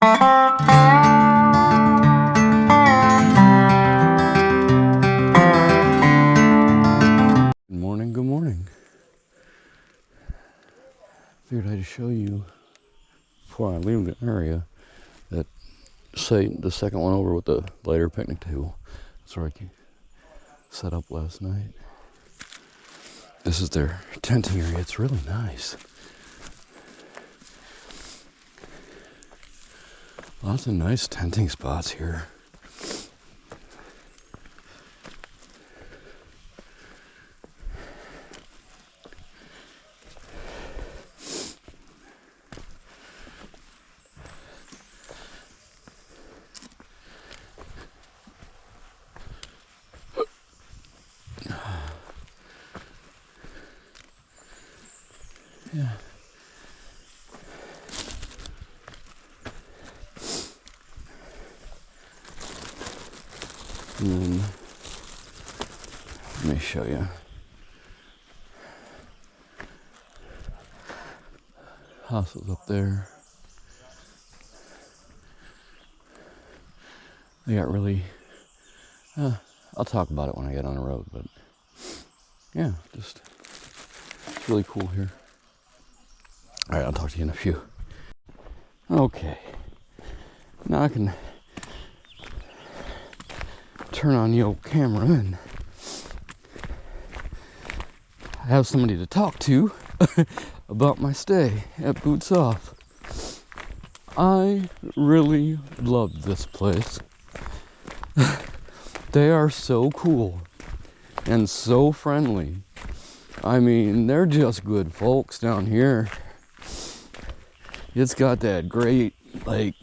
Good morning. Figured I'd show you before I leave the area that the second one over with the lighter picnic table. That's where I set up last night. This is their tenting area. It's really nice. Lots of nice tenting spots here. Yeah. And then, let me show you. House is up there. They got really, I'll talk about it when I get on the road, but yeah, it's really cool here. All right, I'll talk to you in a few. Okay, now I can turn on the old camera and have somebody to talk to about my stay at Boots Off. I really love this place. They are so cool and so friendly. I mean, they're just good folks down here. It's got that great, like,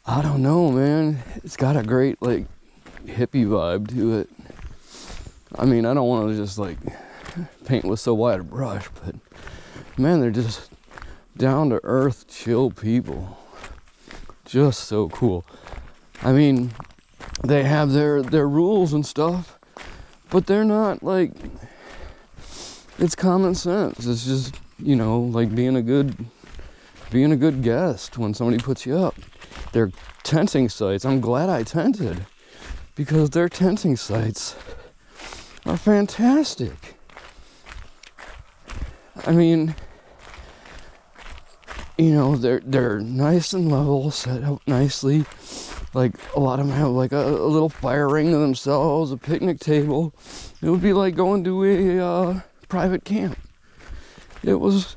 I don't know, man. It's got a great, like, hippie vibe to it. I mean, I don't want to just, like, paint with so wide a brush, but, man, they're just down-to-earth, chill people. Just so cool. I mean, they have their rules and stuff, but they're not, like, it's common sense. It's just, you know, like being a good guest when somebody puts you up. Their tenting sites, I'm glad I tented, because their tenting sites are fantastic. I mean, you know, they're nice and level, set up nicely. Like, a lot of them have like a little fire ring to themselves, a picnic table. It would be like going to a private camp. It was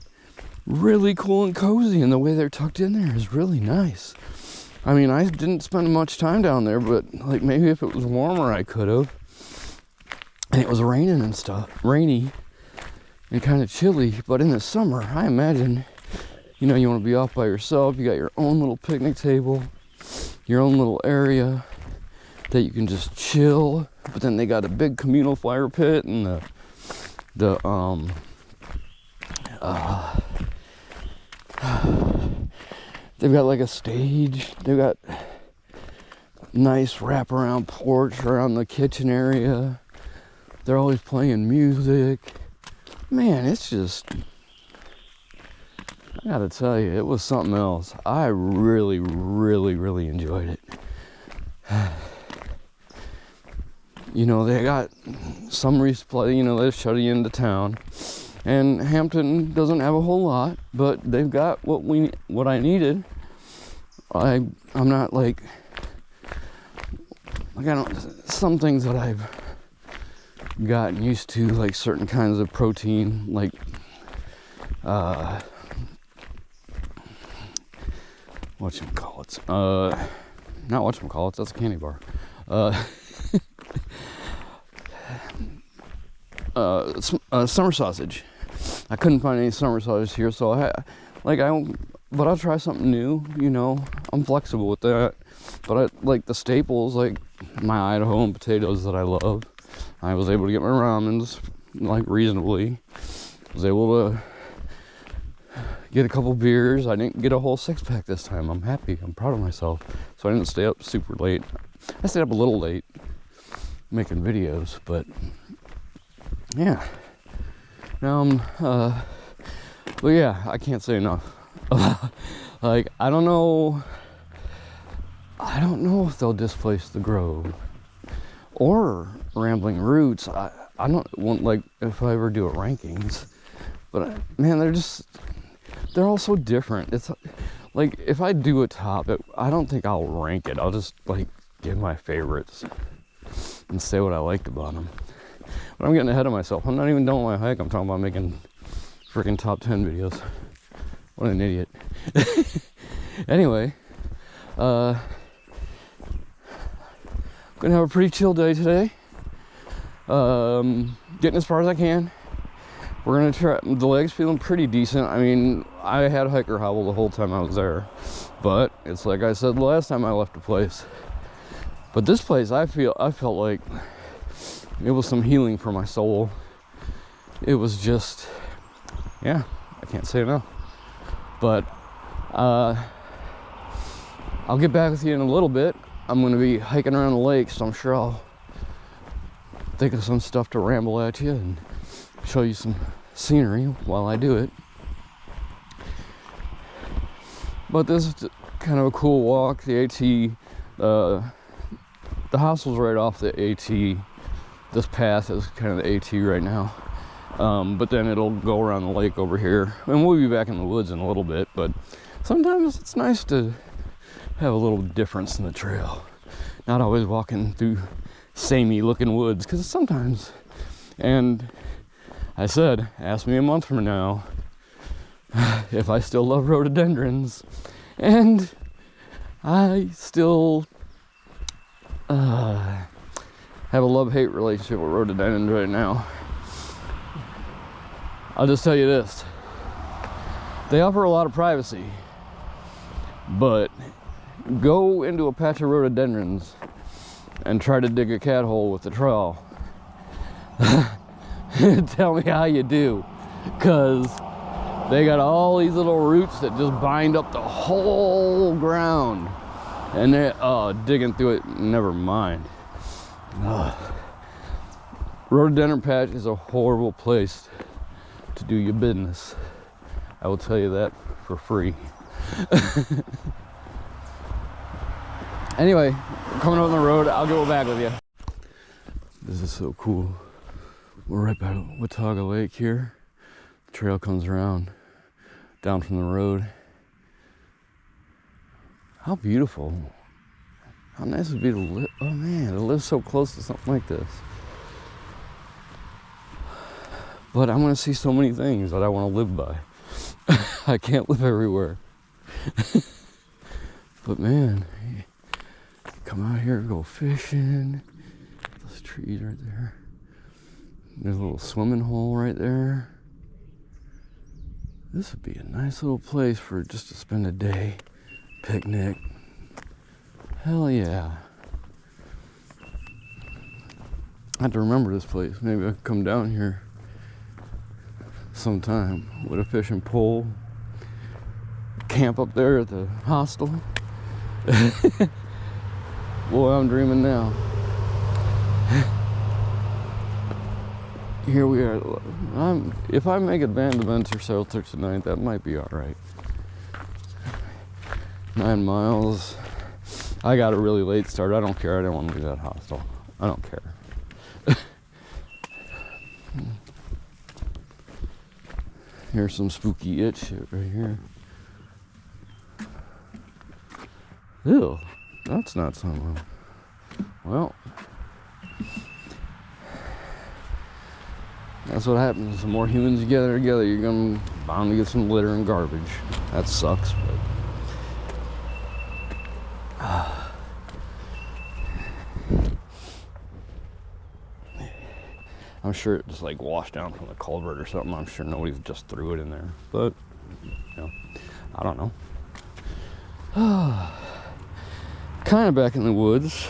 really cool and cozy, and the way they're tucked in there is really nice. I mean, I didn't spend much time down there, but like maybe if it was warmer I could have. And it was raining and stuff, rainy and kind of chilly. But in the summer, I imagine, you know, you want to be off by yourself. You got your own little picnic table, your own little area that you can just chill. But then they got a big communal fire pit and they've got like a stage. They've got nice wraparound porch around the kitchen area. They're always playing music. Man, it's just, I gotta tell you, it was something else. I really, really, really enjoyed it. You know, they got some resupply, you know, they shut you into town. And Hampton doesn't have a whole lot, but they've got what I needed. I'm not like I don't, some things that I've gotten used to, like certain kinds of protein, like whatchamacallits, not whatchamacallits, that's a candy bar. Summer sausage. I couldn't find any summer sausage here, so but I'll try something new, you know. I'm flexible with that. But I like the staples, like my Idaho and potatoes that I love. I was able to get my ramens, like, reasonably. I was able to get a couple beers. I didn't get a whole 6-pack this time. I'm happy. I'm proud of myself. So I didn't stay up super late. I stayed up a little late making videos, but yeah. Now but yeah, I can't say enough Like, I don't know if they'll displace the Grove or Rambling Roots. I don't want, like, if I ever do a rankings, but man, they're all so different. It's like, if I do a top, I don't think I'll rank it. I'll just, like, give my favorites and say what I liked about them. But I'm getting ahead of myself. I'm not even done with my hike. I'm talking about making freaking top 10 videos. What an idiot. Anyway, gonna have a pretty chill day today. Getting as far as I can. We're gonna try. The leg's feeling pretty decent. I mean, I had hiker hobble the whole time I was there, but it's like I said the last time I left the place. But this place, I felt like it was some healing for my soul. It was just, yeah, I can't say enough. But I'll get back with you in a little bit. I'm gonna be hiking around the lake, so I'm sure I'll think of some stuff to ramble at you and show you some scenery while I do it. But this is kind of a cool walk. The AT, the hostels right off the AT. This path is kind of the AT right now. But then it'll go around the lake over here, and we'll be back in the woods in a little bit. But sometimes it's nice to have a little difference in the trail, not always walking through samey looking woods, because sometimes, and I said, ask me a month from now if I still love rhododendrons, and I still have a love-hate relationship with rhododendrons right now. I'll just tell you this: they offer a lot of privacy, but go into a patch of rhododendrons and try to dig a cat hole with the trowel. Tell me how you do, because they got all these little roots that just bind up the whole ground, and they digging through it, never mind. Rhododendron patch is a horrible place to do your business. I will tell you that for free. Anyway, coming up on the road, I'll go back with you. This is so cool. We're right by Watauga Lake here. The trail comes around down from the road. How beautiful. How nice it would be to live. Oh man, to live so close to something like this. But I'm gonna see so many things that I want to live by. I can't live everywhere. But man, come out here, go fishing. Those trees right there. There's a little swimming hole right there. This would be a nice little place for just to spend a day. Picnic. Hell yeah. I have to remember this place. Maybe I could come down here sometime with a fishing pole. Camp up there at the hostel. Boy, I'm dreaming now. Here we are. If I make it band adventure shelter tonight, that might be all right. 9 miles. I got a really late start. I don't care. I don't want to do that hostel. I don't care. Here's some spooky it shit right here. Ew, that's not something. Well, that's what happens. The more humans you gather together, you're bound to get some litter and garbage. That sucks, but I'm sure it just like washed down from the culvert or something. I'm sure nobody's just threw it in there, but you know, I don't know. Kind of back in the woods.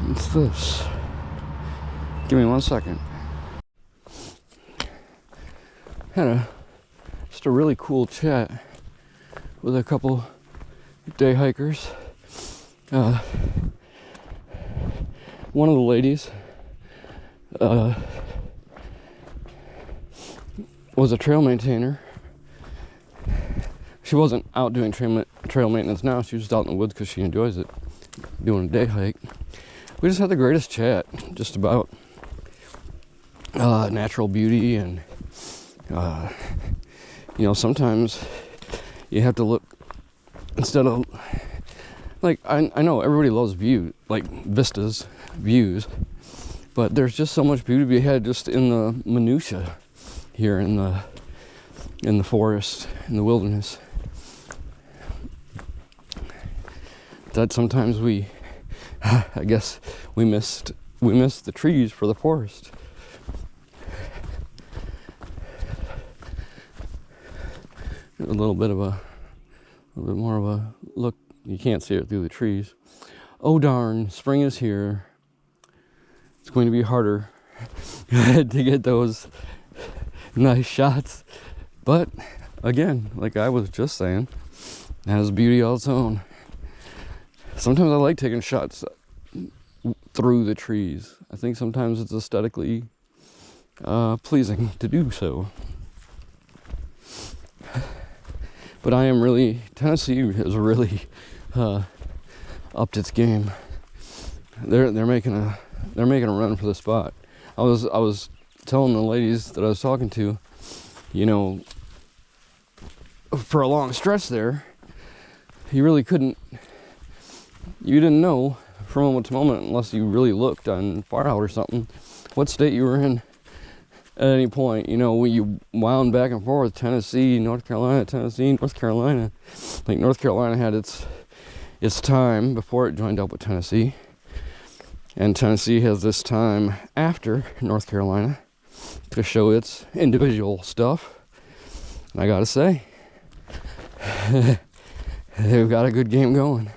What's this? Give me 1 second. Had just a really cool chat with a couple day hikers. One of the ladies was a trail maintainer she wasn't out doing trail maintenance now. She was just out in the woods because she enjoys it, doing a day hike. We just had the greatest chat, just about natural beauty, and you know, sometimes you have to look, instead of, like, I know everybody loves view, like vistas, views, but there's just so much beauty to be had just in the minutia here in the forest, in the wilderness, that sometimes we, I guess we missed the trees for the forest. A little bit more of a look. You can't see it through the trees. Oh darn, spring is here. It's going to be harder to get those nice shots. But again, like I was just saying, it has beauty all its own. Sometimes I like taking shots through the trees. I think sometimes it's aesthetically pleasing to do so. But Tennessee has really upped its game. They're making a run for the spot. I was telling the ladies that I was talking to, you know, for a long stretch there, you didn't know from moment to moment, unless you really looked on Far Out or something, what state you were in at any point. You know, when you wound back and forth, Tennessee, North Carolina, Tennessee, North Carolina. Like North Carolina had its time before it joined up with Tennessee, and Tennessee has this time after North Carolina to show its individual stuff. And I gotta say, they've got a good game going.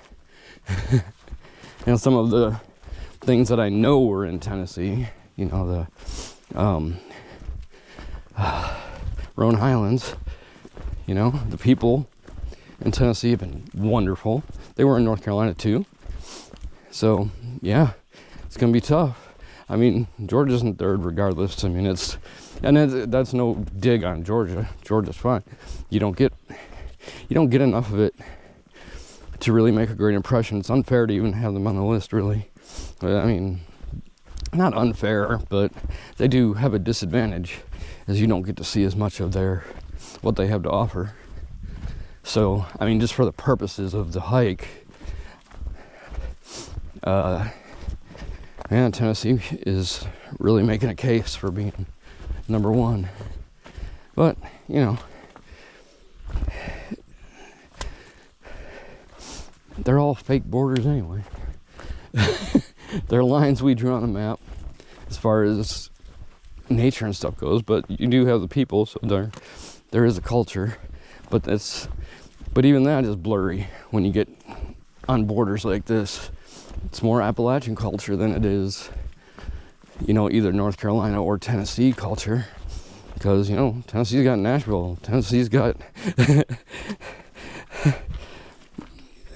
And some of the things that I know were in Tennessee, you know, the Roan Highlands, you know, the people in Tennessee have been wonderful. They were in North Carolina too. So yeah, it's gonna be tough. I mean, Georgia's in third regardless. I mean, that's no dig on Georgia. Georgia's fine. You don't get enough of it to really make a great impression. It's unfair to even have them on the list, really. I mean, not unfair, but they do have a disadvantage, as you don't get to see as much of what they have to offer. So, I mean, just for the purposes of the hike, man, Tennessee is really making a case for being number one. But, you know, they're all fake borders anyway. They're lines we drew on a map as far as nature and stuff goes, but you do have the people, so there is a culture, but even that is blurry when you get on borders like this. It's more Appalachian culture than it is, you know, either North Carolina or Tennessee culture, because, you know, Tennessee's got Nashville, Tennessee's got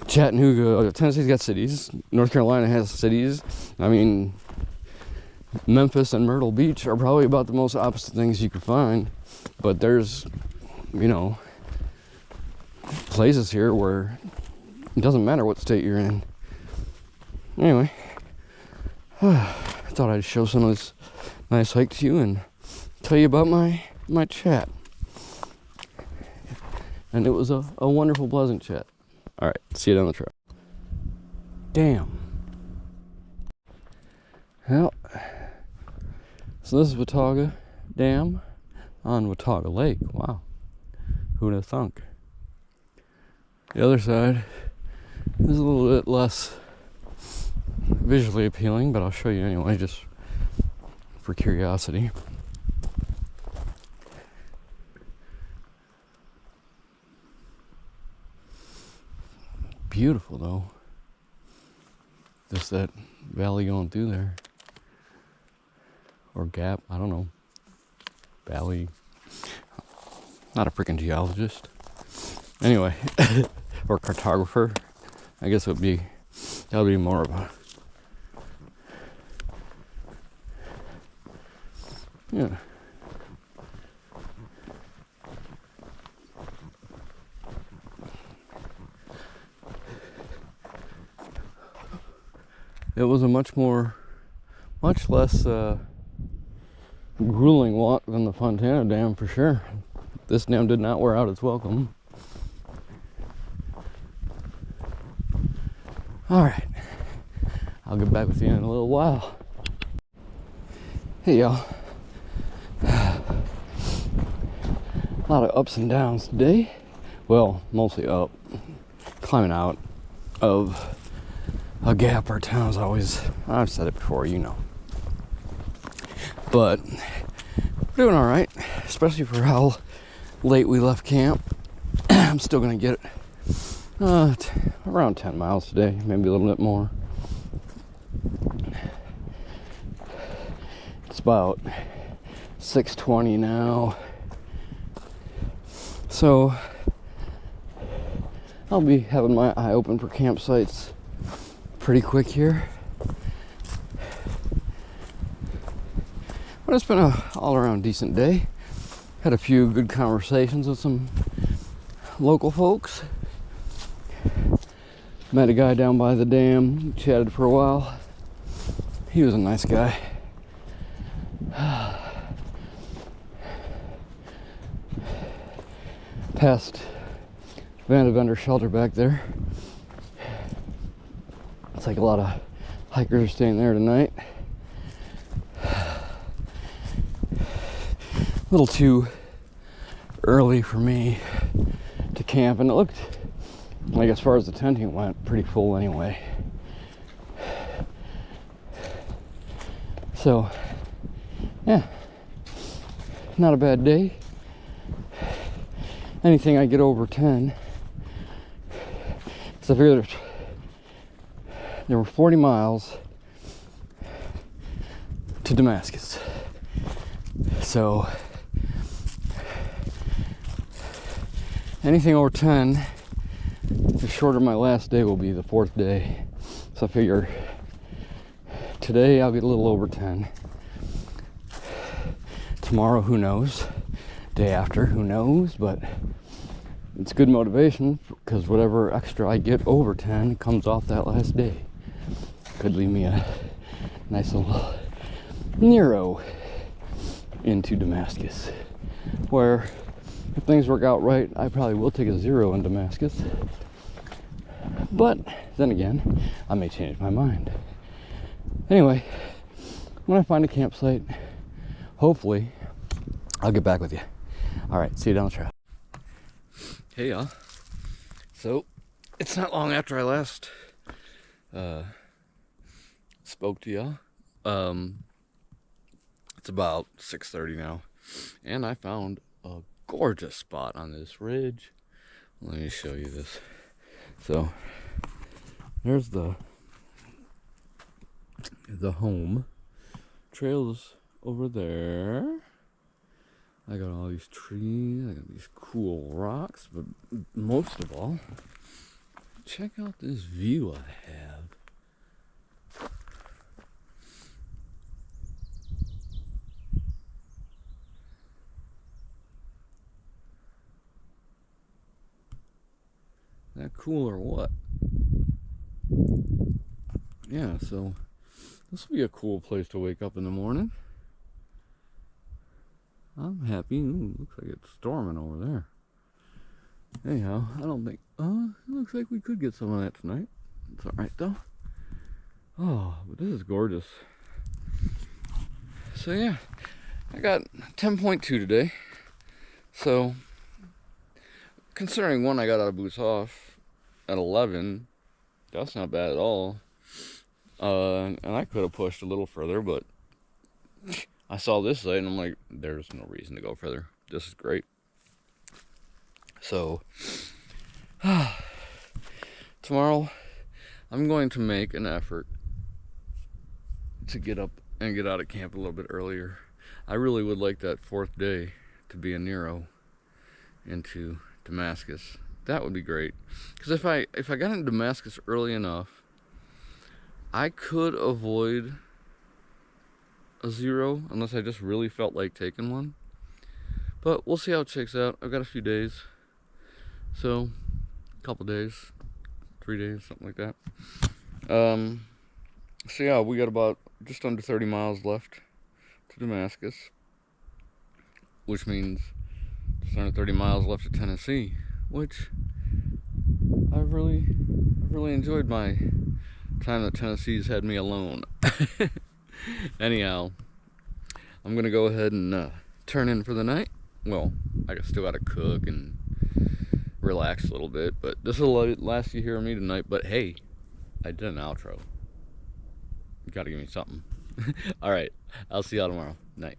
Chattanooga, Tennessee's got cities, North Carolina has cities. I mean, Memphis and Myrtle Beach are probably about the most opposite things you could find, but there's, you know, places here where it doesn't matter what state you're in. Anyway, I thought I'd show some of this nice hike to you and tell you about my chat. And it was a wonderful, pleasant chat. All right, see you down the trail. Damn. Well, so this is Watauga Dam on Watauga Lake. Wow, who'd have thunk? The other side is a little bit less visually appealing, but I'll show you anyway, just for curiosity. Beautiful though. Just that valley going through there. Or gap, I don't know. Valley. Not a freaking geologist. Anyway, or cartographer. I guess that would be more of a, yeah. it was a much less grueling walk than the Fontana Dam for sure. This dam did not wear out its welcome. Alright, I'll get back with you in a little while. Hey y'all. A lot of ups and downs today. Well, mostly up. Climbing out of a gap our town's always, I've said it before, you know. But we're doing alright, especially for how late we left camp. I'm still gonna get around 10 miles today, maybe a little bit more. It's about 6:20 now, so I'll be having my eye open for campsites pretty quick here. But it's been a all-around decent day. Had a few good conversations with some local folks. Met a guy down by the dam, chatted for a while. He was a nice guy. Past Vandevender shelter back there. It's like a lot of hikers are staying there tonight. A little too early for me to camp, and it looked like, as far as the tenting went, pretty full anyway. So, yeah, not a bad day. Anything I get over 10. So I figured there were 40 miles to Damascus. So anything over 10, the shorter my last day will be, the 4th day. So I figure today I'll get a little over 10. Tomorrow, who knows? Day after, who knows? But it's good motivation, because whatever extra I get over 10 comes off that last day. Could leave me a nice little Nero into Damascus, where if things work out right, I probably will take a 0 in Damascus. But then again, I may change my mind. Anyway, when I find a campsite, hopefully I'll get back with you. Alright, see you down the trail. Hey y'all. So, it's not long after I last spoke to y'all. It's about 6:30 now, and I found a gorgeous spot on this ridge. Let me show you this. So, there's the home. Trails over there. I got all these trees, I got these cool rocks, but most of all, check out this view I have. That cool or what? Yeah, so this will be a cool place to wake up in the morning. I'm happy. Ooh, looks like it's storming over there. Anyhow, I don't think... it looks like we could get some of that tonight. It's alright though. Oh, but this is gorgeous. So yeah, I got 10.2 today. So, considering I got out of boots off at 11, that's not bad at all. And I could have pushed a little further, but I saw this site and I'm like, there's no reason to go further. This is great. So, tomorrow I'm going to make an effort to get up and get out of camp a little bit earlier. I really would like that 4th day to be a Nero into Damascus. That would be great. Because if I got into Damascus early enough, I could avoid a 0 unless I just really felt like taking one. But we'll see how it shakes out. I've got a few days. So, a couple days, 3 days, something like that. So yeah, we got about just under 30 miles left to Damascus, which means just under 30 miles left to Tennessee, which I've really enjoyed my time that Tennessee's had me alone. Anyhow, I'm gonna go ahead and turn in for the night. Well, I still gotta cook and relax a little bit, but this will last you hear me tonight. But hey, I did an outro. You gotta give me something. Alright, I'll see y'all tomorrow. Night.